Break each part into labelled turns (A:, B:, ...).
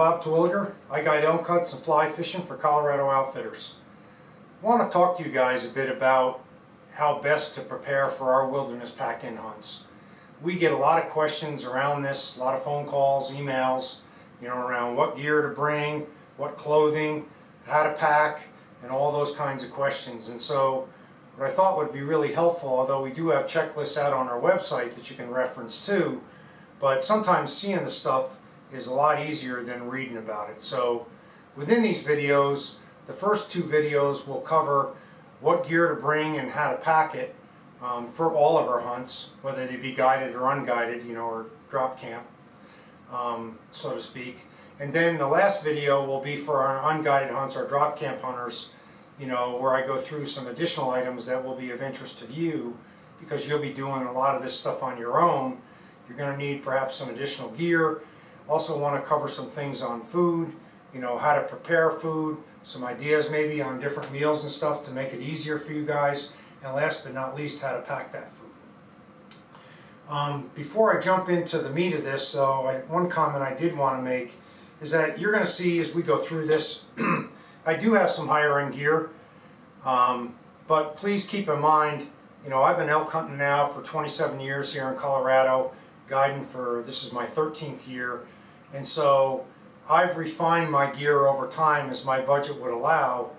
A: Bob Twilliger. I guide elk hunts and fly fishing for Colorado Outfitters. I want to talk to you guys a bit about how best to prepare for our wilderness pack-in hunts. We get a lot of questions around this, a lot of phone calls, emails, around what gear to bring, what clothing, how to pack, and all those kinds of questions. And so what I thought would be really helpful, although we do have checklists out on our website that you can reference too, but sometimes seeing the stuff is a lot easier than reading about it. So within these videos, the first two videos will cover what gear to bring and how to pack it for all of our hunts, whether they be guided or unguided, or drop camp, so to speak. And then the last video will be for our unguided hunts, our drop camp hunters, where I go through some additional items that will be of interest to you, because you'll be doing a lot of this stuff on your own. You're going to need perhaps some additional gear. Also want to cover some things on food, how to prepare food, some ideas maybe on different meals and stuff to make it easier for you guys, and last but not least, how to pack that food. Before I jump into the meat of this, one comment I did want to make is that you're going to see as we go through this, I do have some higher end gear, but please keep in mind, I've been elk hunting now for 27 years here in Colorado, guiding for, this is my 13th year, and so I've refined my gear over time as my budget would allow,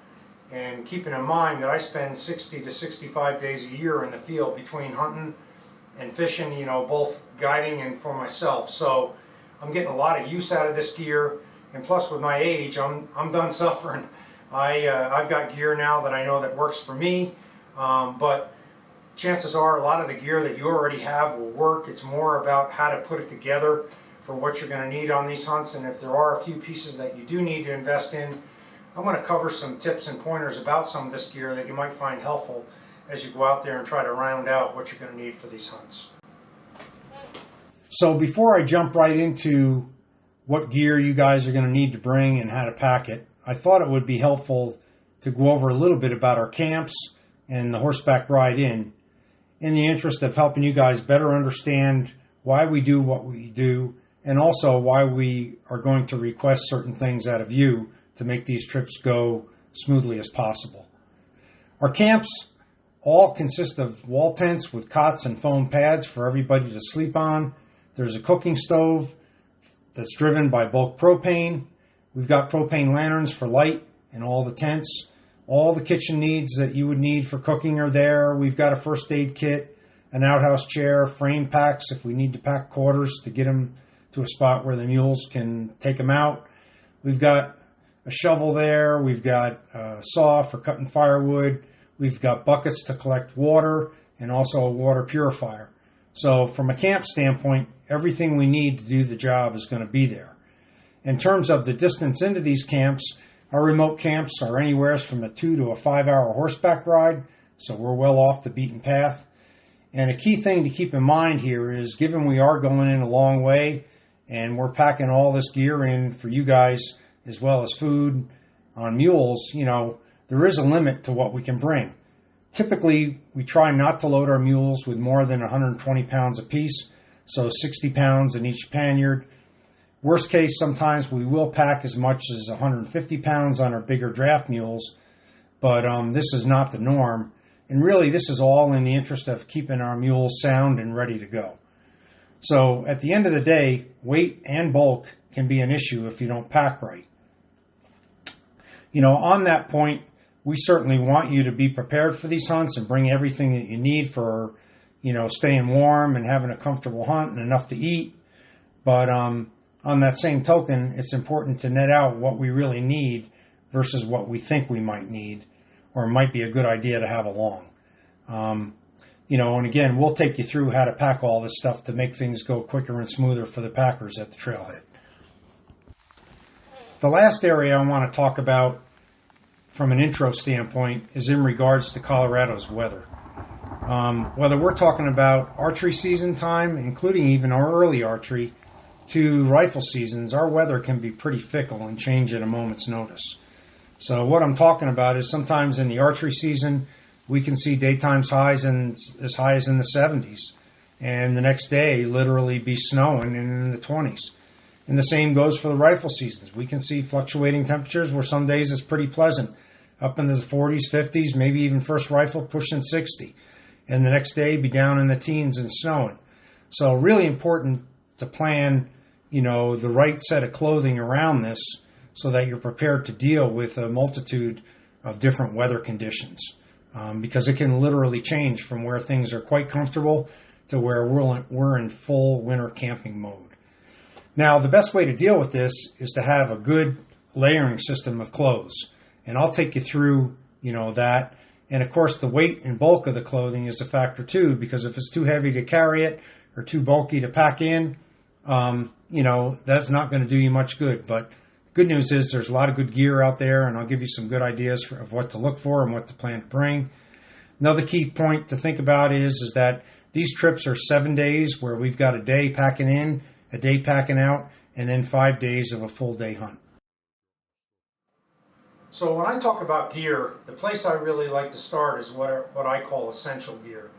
A: and keeping in mind that I spend 60 to 65 days a year in the field between hunting and fishing, both guiding and for myself. So I'm getting a lot of use out of this gear, and plus with my age, I'm done suffering. I've got gear now that I know that works for me, but chances are a lot of the gear that you already have will work. It's more about how to put it together for what you're going to need on these hunts, and if there are a few pieces that you do need to invest in, I'm going to cover some tips and pointers about some of this gear that you might find helpful as you go out there and try to round out what you're going to need for these hunts. So before I jump right into what gear you guys are going to need to bring and how to pack it, I thought it would be helpful to go over a little bit about our camps and the horseback ride in the interest of helping you guys better understand why we do what we do, and also why we are going to request certain things out of you to make these trips go smoothly as possible. Our camps all consist of wall tents with cots and foam pads for everybody to sleep on. There's a cooking stove that's driven by bulk propane. We've got propane lanterns for light in all the tents. All the kitchen needs that you would need for cooking are there. We've got a first aid kit, an outhouse chair, frame packs if we need to pack quarters to get them to a spot where the mules can take them out. We've got a shovel there. We've got a saw for cutting firewood. We've got buckets to collect water and also a water purifier. So from a camp standpoint, everything we need to do the job is going to be there. In terms of the distance into these camps, our remote camps are anywhere from a 2 to a 5 hour horseback ride, so we're well off the beaten path. And a key thing to keep in mind here is, given we are going in a long way and we're packing all this gear in for you guys as well as food on mules, there is a limit to what we can bring. Typically, we try not to load our mules with more than 120 pounds apiece, so 60 pounds in each panniard. Worst case, sometimes we will pack as much as 150 pounds on our bigger draft mules, but this is not the norm. And really, this is all in the interest of keeping our mules sound and ready to go. So at the end of the day, weight and bulk can be an issue if you don't pack right. On that point, we certainly want you to be prepared for these hunts and bring everything that you need for, staying warm and having a comfortable hunt and enough to eat. But on that same token, it's important to net out what we really need versus what we think we might need or might be a good idea to have along. And again, we'll take you through how to pack all this stuff to make things go quicker and smoother for the packers at the trailhead. The last area I want to talk about from an intro standpoint is in regards to Colorado's weather. Whether we're talking about archery season time, including even our early archery, to rifle seasons, our weather can be pretty fickle and change at a moment's notice. So what I'm talking about is sometimes in the archery season, we can see daytime highs as high as in the 70s, and the next day literally be snowing and in the 20s. And the same goes for the rifle seasons. We can see fluctuating temperatures where some days it's pretty pleasant, up into the 40s, 50s, maybe even first rifle pushing 60. And the next day be down in the teens and snowing. So really important to plan, the right set of clothing around this so that you're prepared to deal with a multitude of different weather conditions. Because it can literally change from where things are quite comfortable to where we're in full winter camping mode. Now, the best way to deal with this is to have a good layering system of clothes. And I'll take you through, that. And of course, the weight and bulk of the clothing is a factor too, because if it's too heavy to carry it or too bulky to pack in, that's not going to do you much good. But good news is there's a lot of good gear out there, and I'll give you some good ideas of what to look for and what to plan to bring. Another key point to think about is that these trips are 7 days where we've got a day packing in, a day packing out, and then 5 days of a full day hunt. So when I talk about gear, the place I really like to start is what I call essential gear.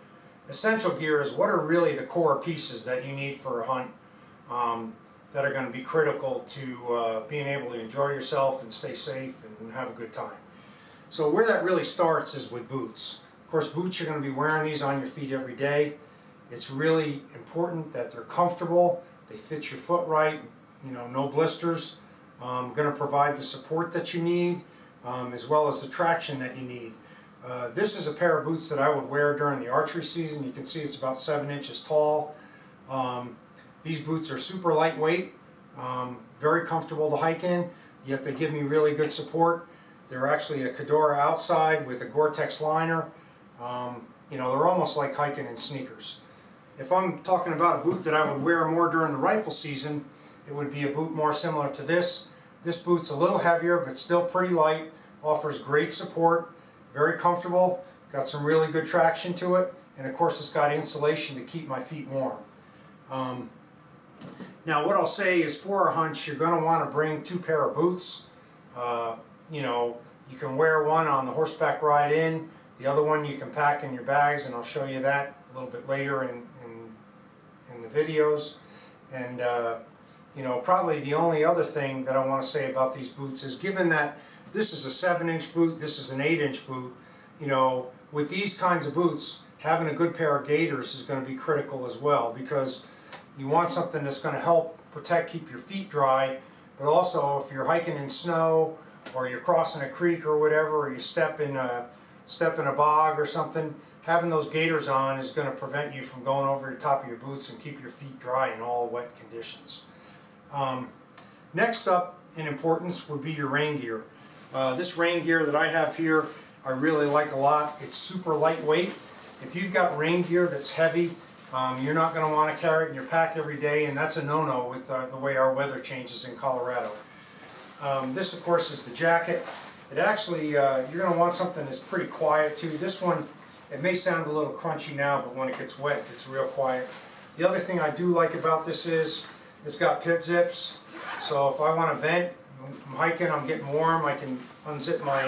A: Essential gear is what are really the core pieces that you need for a hunt that are going to be critical to being able to enjoy yourself and stay safe and have a good time. So where that really starts is with boots. Of course, boots, you're going to be wearing these on your feet every day. It's really important that they're comfortable, they fit your foot right, no blisters, going to provide the support that you need, as well as the traction that you need. This is a pair of boots that I would wear during the archery season. You can see it's about 7 inches tall. These boots are super lightweight, very comfortable to hike in, yet they give me really good support. They're actually a Kedora outside with a Gore-Tex liner. They're almost like hiking in sneakers. If I'm talking about a boot that I would wear more during the rifle season, it would be a boot more similar to this. This boot's a little heavier, but still pretty light, offers great support, very comfortable, got some really good traction to it, and of course it's got insulation to keep my feet warm. Now what I'll say is for a hunt, you're going to want to bring 2 pair of boots. You can wear one on the horseback ride in, the other one you can pack in your bags, and I'll show you that a little bit later in the videos. And probably the only other thing that I want to say about these boots is, given that this is a 7-inch boot, this is an 8-inch boot, with these kinds of boots, having a good pair of gaiters is going to be critical as well, because you want something that's going to help keep your feet dry, but also if you're hiking in snow or you're crossing a creek or whatever, or you step in a bog or something, having those gaiters on is going to prevent you from going over the top of your boots and keep your feet dry in all wet conditions. Next up in importance would be your rain gear. This rain gear that I have here, I really like a lot. It's super lightweight. If you've got rain gear that's heavy, you're not going to want to carry it in your pack every day, and that's a no-no with the way our weather changes in Colorado. This, of course, is the jacket. It actually, you're going to want something that's pretty quiet too. This one, it may sound a little crunchy now, but when it gets wet, it's real quiet. The other thing I do like about this is it's got pit zips. So if I want to vent, I'm hiking, I'm getting warm, I can unzip my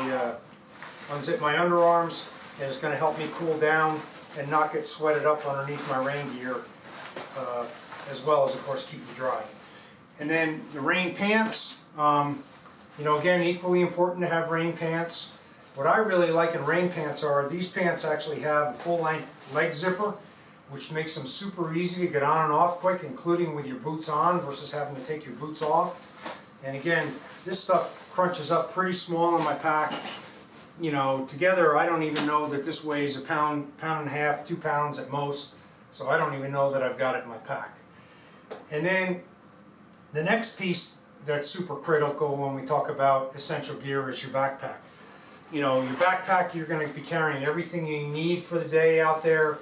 A: underarms, and it's going to help me cool down and not get sweated up underneath my rain gear, as well as, of course, keep me dry. And then the rain pants, again, equally important to have rain pants. What I really like in rain pants are, these pants actually have a full-length leg zipper, which makes them super easy to get on and off quick, including with your boots on versus having to take your boots off. And again, this stuff crunches up pretty small in my pack. Together I don't even know that this weighs a pound and a half, 2 pounds at most, so I don't even know that I've got it in my pack. And then the next piece that's super critical when we talk about essential gear is your backpack. Your backpack, you're going to be carrying everything you need for the day out there.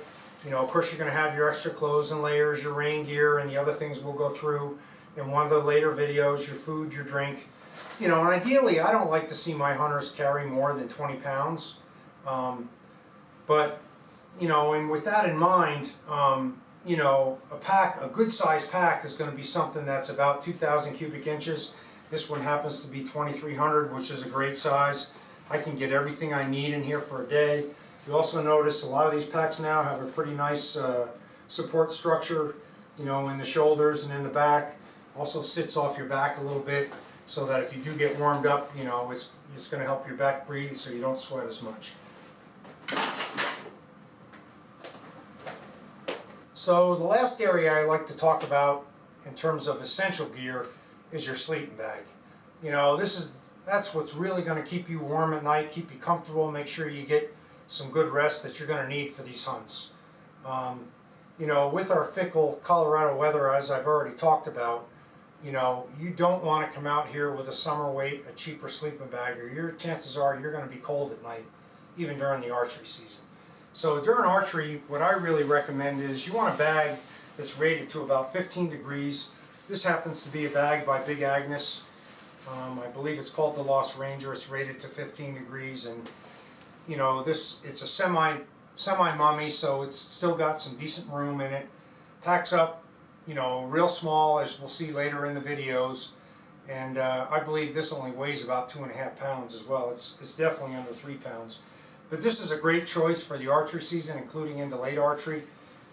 A: Of course, you're going to have your extra clothes and layers, your rain gear, and the other things we'll go through in one of the later videos, your food, your drink. And ideally, I don't like to see my hunters carry more than 20 pounds. And with that in mind, a good size pack is going to be something that's about 2,000 cubic inches. This one happens to be 2,300, which is a great size. I can get everything I need in here for a day. You also notice a lot of these packs now have a pretty nice support structure, in the shoulders and in the back. Also sits off your back a little bit so that if you do get warmed up, you know, it's going to help your back breathe so you don't sweat as much. So the last area I like to talk about in terms of essential gear is your sleeping bag. You know, that's what's really going to keep you warm at night, keep you comfortable, make sure you get some good rest that you're going to need for these hunts. You know, with our fickle Colorado weather, as I've already talked about, you know, you don't want to come out here with a summer weight, a cheaper sleeping bag, or your chances are you're going to be cold at night, even during the archery season. So during archery, what I really recommend is you want a bag that's rated to about 15 degrees. This happens to be a bag by Big Agnes. I believe it's called the Lost Ranger. It's rated to 15 degrees, and you know, it's a semi-mummy, so it's still got some decent room in it. Packs up, you know, real small, as we'll see later in the videos, and I believe this only weighs about 2.5 pounds as well. It's definitely under 3 pounds. But this is a great choice for the archery season, including into late archery.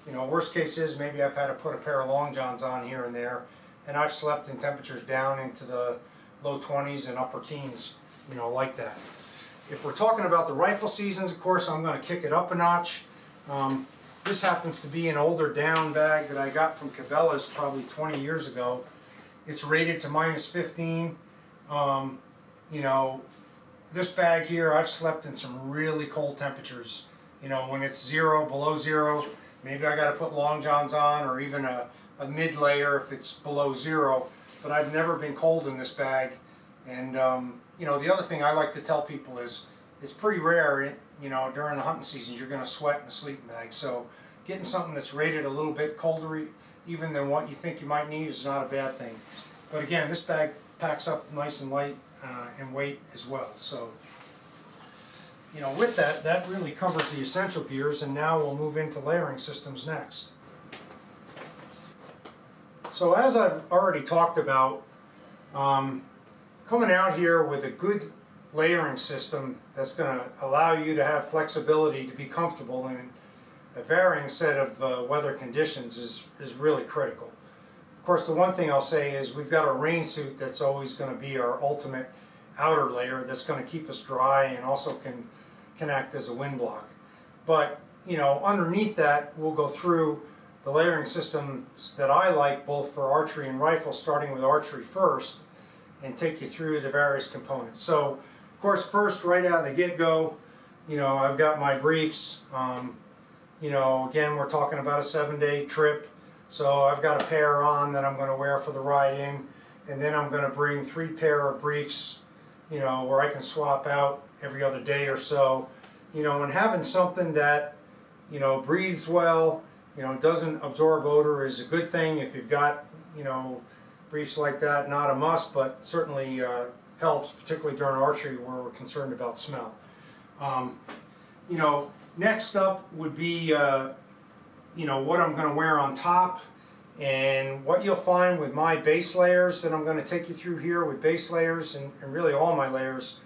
A: You know, worst case is maybe I've had to put a pair of long johns on here and there, and I've slept in temperatures down into the low 20s and upper teens, you know, like that. If we're talking about the rifle seasons, of course, I'm going to kick it up a notch. This happens to be an older down bag that I got from Cabela's probably 20 years ago. It's rated to -15. You know, this bag here, I've slept in some really cold temperatures. You know, when it's below zero, maybe I got to put long johns on, or even a mid layer if it's below zero. But I've never been cold in this bag. And you know, the other thing I like to tell people is it's pretty rare, you know, during the hunting season you're going to sweat in a sleeping bag. So getting something that's rated a little bit colder even than what you think you might need is not a bad thing. But again, this bag packs up nice and light in weight as well. So, you know, with that, that really covers the essential gears, and now we'll move into layering systems next. So as I've already talked about, coming out here with a good layering system that's going to allow you to have flexibility to be comfortable in a varying set of weather conditions is really critical. Of course, the one thing I'll say is we've got a rain suit that's always going to be our ultimate outer layer that's going to keep us dry and also can act as a wind block. But, you know, underneath that, we'll go through the layering systems that I like both for archery and rifle, starting with archery first, and take you through the various components. So, of course, first, right out of the get-go, you know, I've got my briefs. You know, again, we're talking about a 7-day trip, so I've got a pair on that I'm going to wear for the ride in, and then I'm going to bring 3 pair of briefs, you know, where I can swap out every other day or so. You know, and having something that, you know, breathes well, you know, doesn't absorb odor is a good thing if you've got, you know, briefs like that. Not a must, but certainly helps, particularly during archery where we're concerned about smell. You know, next up would be, you know, what I'm going to wear on top, and what you'll find with my base layers that I'm going to take you through here with base layers and really all my layers.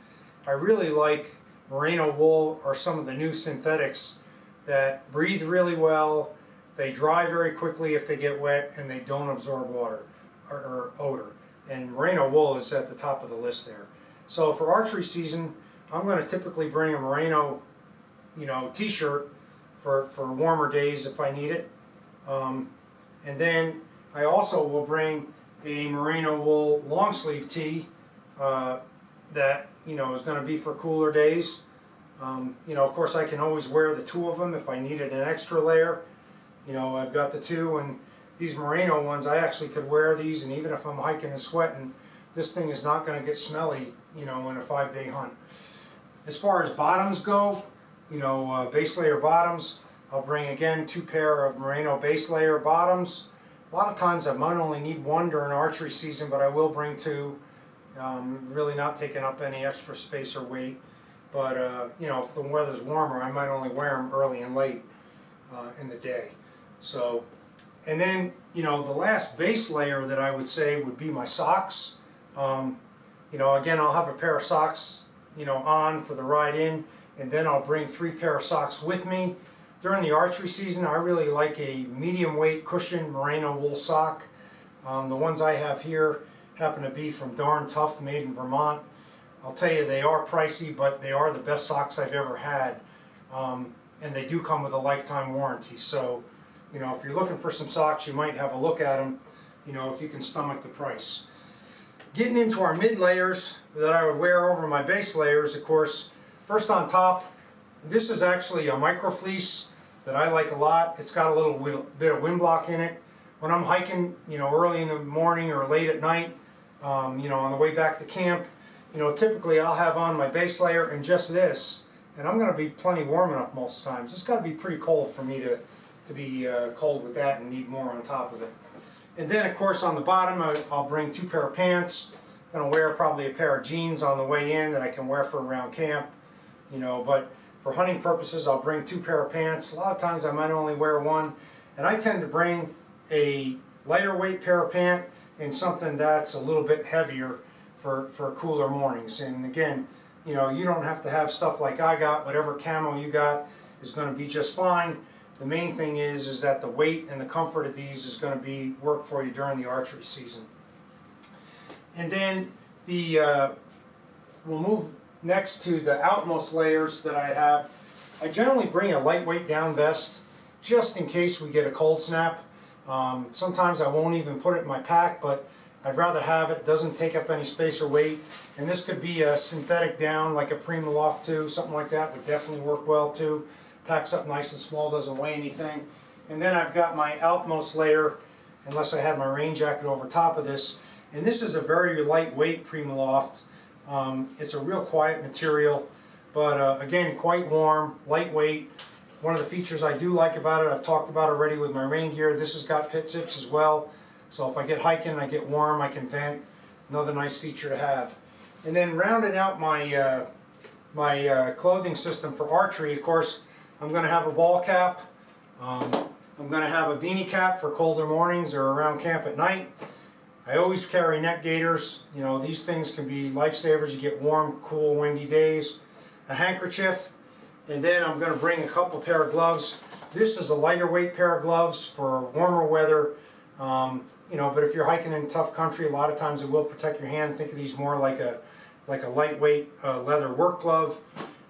A: I really like merino wool or some of the new synthetics that breathe really well. They dry very quickly if they get wet, and they don't absorb water or odor. And merino wool is at the top of the list there. So for archery season, I'm going to typically bring a merino, you know, t-shirt for warmer days if I need it. And then I also will bring a merino wool long sleeve tee that, you know, is going to be for cooler days. You know, of course, I can always wear the 2 of them if I needed an extra layer. You know, I've got the 2, and these merino ones, I actually could wear these, and even if I'm hiking and sweating, this thing is not going to get smelly, you know, in a 5-day hunt. As far as bottoms go, you know, base layer bottoms, I'll bring again 2 pair of merino base layer bottoms. A lot of times I might only need 1 during archery season, but I will bring 2. Really not taking up any extra space or weight. But, you know, if the weather's warmer, I might only wear them early and late in the day. So, and then, you know, the last base layer that I would say would be my socks. You know, again, I'll have a pair of socks, you know, on for the ride in, and then I'll bring 3 pair of socks with me. During the archery season, I really like a medium weight cushion merino wool sock. The ones I have here happen to be from Darn Tough, made in Vermont. I'll tell you, they are pricey, but they are the best socks I've ever had. And they do come with a lifetime warranty. So, you know, if you're looking for some socks, you might have a look at them, you know, if you can stomach the price. Getting into our mid layers that I would wear over my base layers, of course, first on top, this is actually a micro fleece that I like a lot. It's got a little bit of wind block in it. When I'm hiking, you know, early in the morning or late at night, you know, on the way back to camp, you know, typically I'll have on my base layer and just this, and I'm going to be plenty warm enough most times. It's got to be pretty cold for me to be cold with that and need more on top of it. And then, of course, on the bottom, I'll bring 2 pair of pants. I'm going to wear probably a pair of jeans on the way in that I can wear for around camp, you know, but for hunting purposes, I'll bring 2 pair of pants. A lot of times I might only wear one, and I tend to bring a lighter weight pair of pant and something that's a little bit heavier for cooler mornings. And again, you know, you don't have to have stuff like I got. Whatever camo you got is going to be just fine. The main thing is that the weight and the comfort of these is going to work for you during the archery season. And then we'll move next to the outmost layers that I have. I generally bring a lightweight down vest just in case we get a cold snap. Sometimes I won't even put it in my pack, but I'd rather have it. It doesn't take up any space or weight. And this could be a synthetic down like a Prima Loft 2, something like that would definitely work well too. Packs up nice and small, doesn't weigh anything. And then I've got my outmost layer, unless I have my rain jacket over top of this. And this is a very lightweight Prima Loft. It's a real quiet material, but again, quite warm, lightweight. One of the features I do like about it, I've talked about already with my rain gear, this has got pit zips as well. So if I get hiking and I get warm, I can vent. Another nice feature to have. And then rounding out my clothing system for archery, of course, I'm going to have a ball cap. I'm going to have a beanie cap for colder mornings or around camp at night. I always carry neck gaiters. You know, these things can be lifesavers. You get warm, cool, windy days. A handkerchief. And then I'm going to bring a couple pair of gloves. This is a lighter weight pair of gloves for warmer weather. You know, but if you're hiking in tough country, a lot of times it will protect your hand. Think of these more like a lightweight leather work glove.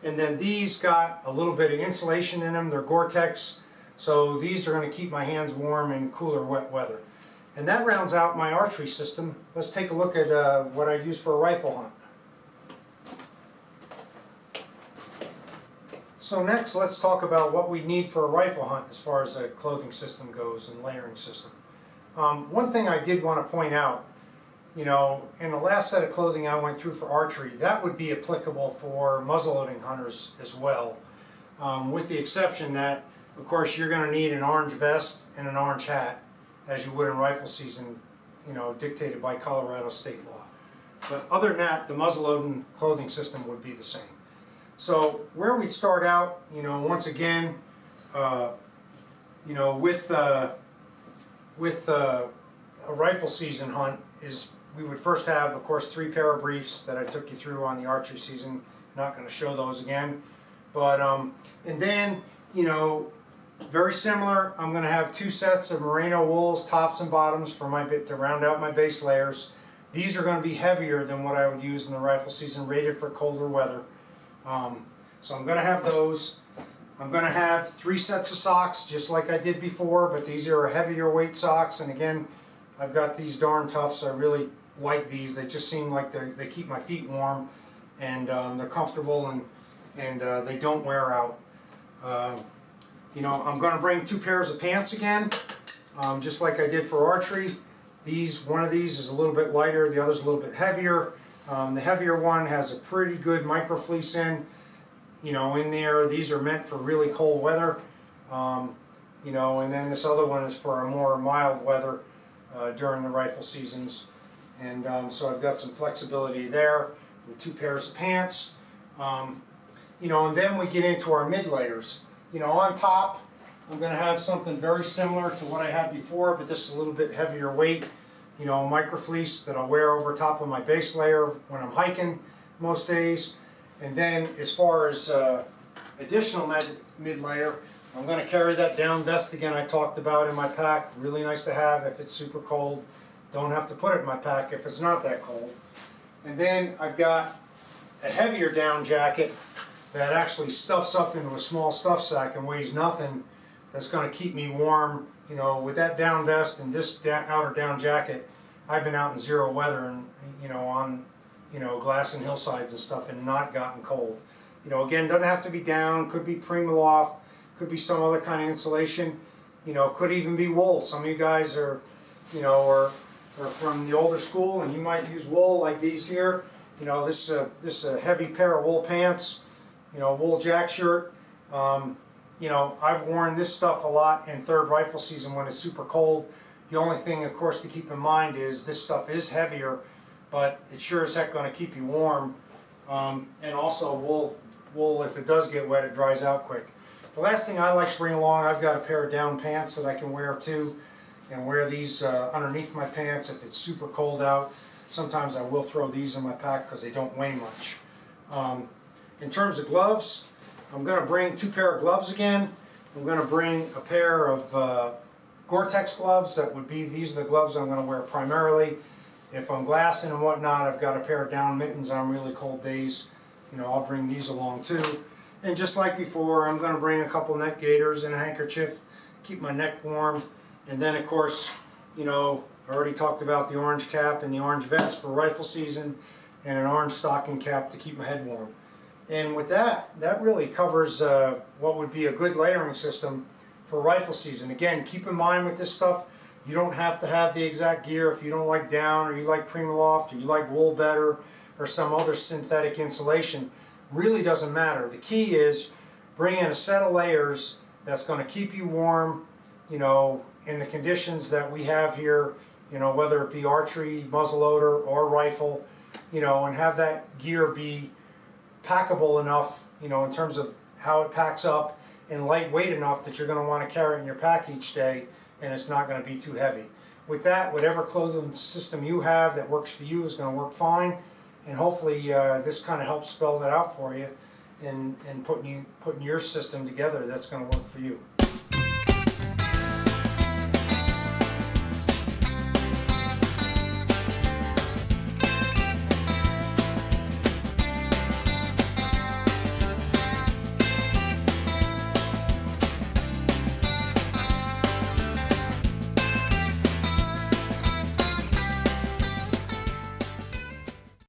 A: And then these got a little bit of insulation in them. They're Gore-Tex, so these are going to keep my hands warm in cooler, wet weather. And that rounds out my archery system. Let's take a look at what I use for a rifle hunt. So next, let's talk about what we need for a rifle hunt as far as a clothing system goes and layering system. One thing I did want to point out, you know, in the last set of clothing I went through for archery, that would be applicable for muzzleloading hunters as well, with the exception that, of course, you're going to need an orange vest and an orange hat, as you would in rifle season, you know, dictated by Colorado state law. But other than that, the muzzleloading clothing system would be the same. So where we'd start out, you know, once again, you know, with a rifle season hunt is we would first have, of course, 3 pair of briefs that I took you through on the archery season. Not going to show those again, but and then, you know, very similar. I'm going to have 2 sets of merino wools, tops and bottoms, for my bit to round out my base layers. These are going to be heavier than what I would use in the rifle season, rated for colder weather. So I'm going to have those. I'm going to have 3 sets of socks, just like I did before, but these are heavier weight socks. And again, I've got these Darn Toughs. I really like these. They just seem like they keep my feet warm, and they're comfortable, and they don't wear out. You know, I'm going to bring 2 pairs of pants again, just like I did for archery. One of these is a little bit lighter, the other's a little bit heavier. The heavier one has a pretty good micro fleece in there. These are meant for really cold weather, you know, and then this other one is for a more mild weather during the rifle seasons. And so I've got some flexibility there with 2 pairs of pants. You know, and then we get into our mid layers. You know, on top, I'm going to have something very similar to what I had before, but this is a little bit heavier weight. You know, micro fleece that I'll wear over top of my base layer when I'm hiking most days. And then as far as additional mid layer, I'm going to carry that down vest again I talked about in my pack. Really nice to have if it's super cold. don't have to put it in my pack if it's not that cold. And then I've got a heavier down jacket that actually stuffs up into a small stuff sack and weighs nothing, that's going to keep me warm. You know, with that down vest and this outer down jacket, I've been out in zero weather and, you know, on, you know, glass and hillsides and stuff and not gotten cold. You know, again, doesn't have to be down, could be Primaloft, could be some other kind of insulation, you know, could even be wool. Some of you guys are, you know, are from the older school and you might use wool like these here. You know, this is a heavy pair of wool pants, you know, wool jack shirt. You know, I've worn this stuff a lot in third rifle season when it's super cold. The only thing, of course, to keep in mind is this stuff is heavier, but it's sure as heck going to keep you warm. And also wool, if it does get wet, it dries out quick. The last thing I like to bring along, I've got a pair of down pants that I can wear too, and wear these underneath my pants if it's super cold out. Sometimes I will throw these in my pack because they don't weigh much. In terms of gloves, I'm going to bring 2 pair of gloves again. I'm going to bring a pair of Gore-Tex gloves. That would be, these are the gloves I'm going to wear primarily. If I'm glassing and whatnot, I've got a pair of down mittens on really cold days. You know, I'll bring these along too. And just like before, I'm going to bring a couple neck gaiters and a handkerchief, keep my neck warm. And then, of course, you know, I already talked about the orange cap and the orange vest for rifle season, and an orange stocking cap to keep my head warm. And with that, that really covers what would be a good layering system for rifle season. Again, keep in mind with this stuff, you don't have to have the exact gear if you don't like down, or you like Primaloft, or you like wool better, or some other synthetic insulation. Really doesn't matter. The key is bring in a set of layers that's going to keep you warm, you know, in the conditions that we have here, you know, whether it be archery, muzzleloader, or rifle, you know, and have that gear be packable enough, you know, in terms of how it packs up, and lightweight enough that you're going to want to carry it in your pack each day and it's not going to be too heavy. With that, whatever clothing system you have that works for you is going to work fine, and hopefully this kind of helps spell that out for you and putting your system together that's going to work for you.